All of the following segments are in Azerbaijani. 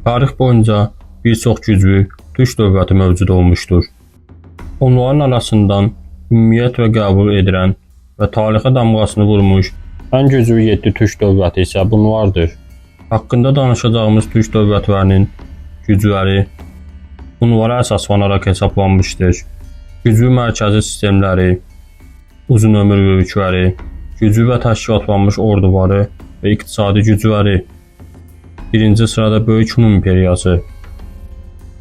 Tarix boyunca bir çox güclü türk dövləti mövcud olmuşdur. Onların arasından ümumiyyət və qəbul edilən və tarixə damğasını vurmuş ən güclü 7 türk dövləti isə bunlardır. Haqqında danışacağımız türk dövlətlərinin gücləri bunlara əsaslanaraq hesablanmışdır. Güclü mərkəzi sistemləri, uzun ömür böyükləri, güclü və təşkilatlanmış orduları və iqtisadi gücləri. Birinci sırada Böyük Hun İmperiyası.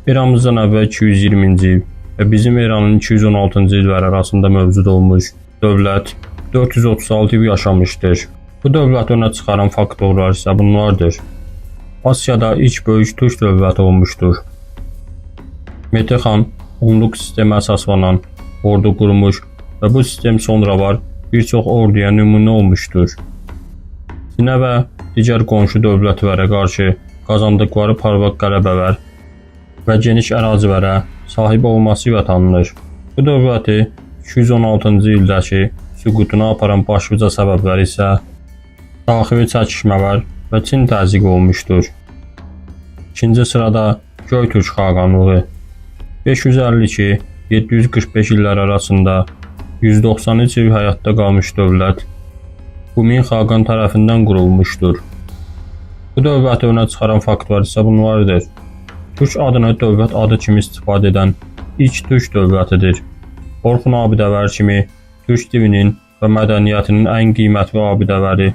Eramızdan əvvəl 220-ci il və bizim eranın 216-cı illəri arasında mövcud olmuş dövlət 436 il yaşamışdır. Bu dövləti öne çıxaran faktorlar isə bunlardır. Asiyada ilk böyük türk dövləti olmuşdur. Mete xan onluq sistemə əsaslanan ordu qurmuş və bu sistem sonra var bir çox orduya nümunə olmuşdur. Çinə və digər qonşu dövlətlərə qarşı qazandıqları parlaq qələbələr və geniş ərazilərə sahib olması ilə tanınır. Bu dövləti 216-cı ildəki süqutuna aparan başlıca səbəblər isə daxili çəkişmələr və Çin təzyiqi olmuşdur. İkinci sırada Göytürk xaqanlığı. 552-745 illər arasında 193 il həyatda qalmış dövlət Humin xaqan tərəfindən qurulmuşdur. Bu dövləti önə çıxaran faktor isə bunlardır. Türk adını dövlət adı kimi istifadə edən ilk türk dövlətidir. Orxun abidələri kimi türk dilinin və mədəniyyətinin ən qiymətli abidələri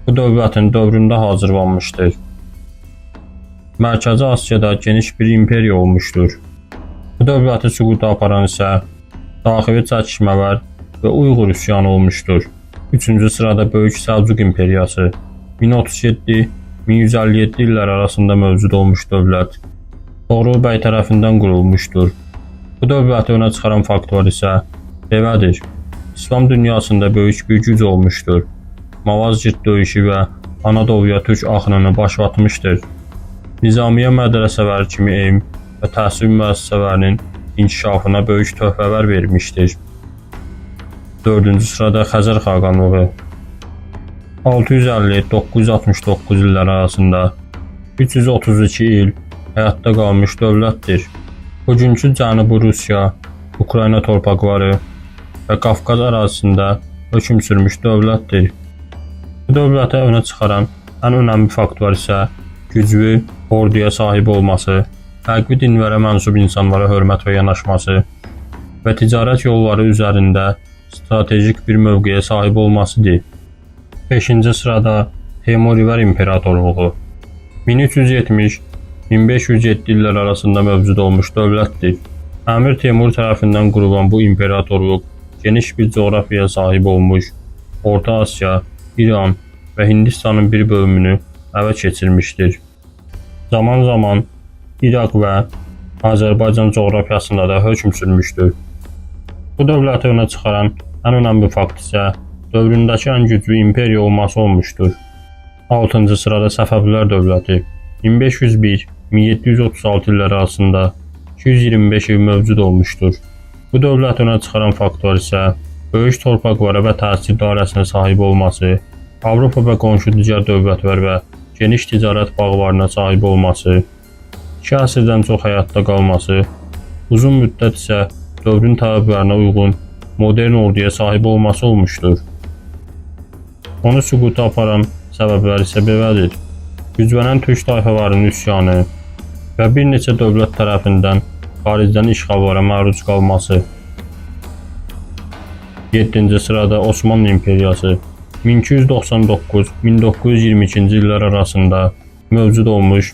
bu dövlətin dövründə hazırlanmışdır. Mərkəzi Asiyada geniş bir imperiya olmuşdur. Bu dövləti süquta aparan isə daxili çəkişmələr və Uyğur üsyanı olmuşdur. Üçüncü sırada Böyük Səlcuq İmperiyası. 1037-1157 illər arasında mövcud olmuş dövlət Toğrul bəy tərəfindən qurulmuşdur. Bu dövləti önə çıxaran faktor isə devədir. İslam dünyasında böyük bir güc olmuşdur. Malazgirt döyüşü və Anadoluya türk axınını başlatmışdır. Nizamiye mədrəsələri kimi elm və təhsil müəssisələrinin inkişafına böyük töhfələr vermişdir. Dördüncü sırada Xəzər xaqanlığı. 650-969 illər arasında 332 il həyatda qalmış dövlətdir. Bugünkü Cənubi Rusiya, Ukrayna torpaqları və Qafqaz ərazisində hökm sürmüş dövlətdir. Bu dövlətə önə çıxaran ən önəmli faktor isə güclü orduya sahib olması, fərqli dinlərə mənsub insanlara hörmət və yanaşması və ticarət yolları üzərində stratejik bir mövqeyə sahib olmasıdır. 5-ci sırada Teymurilər İmperatorluğu. 1370-1507 illər arasında mövcud olmuş dövlətdir. Əmir Teymur tərəfindən qurulan bu imperatorluq geniş bir coğrafiyaya sahib olmuş, Orta Asiya, İran və Hindistanın bir bölümünü ələ keçirmişdir. Zaman-zaman İraq və Azərbaycan coğrafiyasında da hökm sürmüşdür. Bu dövləti önə çıxaran ən önəmli fakt isə dövründəki ən güclü imperiya olması olmuşdur. 6-cı sırada Səfəvilər dövləti. 1501-1736 illər arasında 225 il mövcud olmuşdur. Bu dövləti önə çıxaran faktor isə böyük torpaqlara və təhsil dairəsinə sahib olması, Avropa və qonşu digər dövlətlər və geniş ticarət bağlarına sahib olması, 2 əsrdən çox həyatda qalması, uzun müddət isə dövrün tələblərinə uyğun modern orduya sahib olması olmuşdur. Onu süquta aparan səbəblər isə belədir. Güclənən türk tayfalarının üsyanı və bir neçə dövlət tərəfindən xaricdən işğallara məruz qalması. 7-ci sırada Osmanlı İmperiyası. 1299-1922-ci illər arasında mövcud olmuş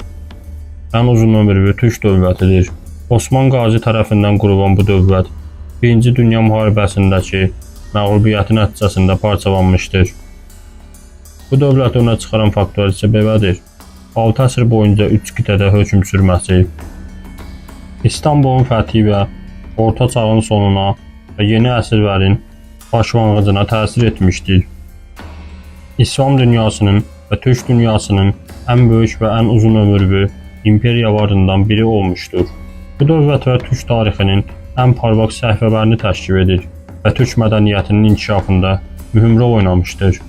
ən uzun ömürlü türk dövlətidir. Osman Qazi tərəfindən qurulan bu dövlət 1-ci Dünya müharibəsindəki məğlubiyyətin nəticəsində parçalanmışdır. Bu dövləti önə çıxaran faktor isə belədir. 6 əsr boyunca 3 qitədə hökm sürməsi, İstanbulun fəthi və Orta Çağın sonuna və yeni əsrlərin başlanğıcına təsir etmişdir. İslam dünyasının və türk dünyasının ən böyük və ən uzun ömürlü imperiyalarından biri olmuşdur. Bu dövlətlər türk tarixinin ən parlaq səhifələrini təşkil edir və türk mədəniyyətinin inkişafında mühüm rol oynamışdır.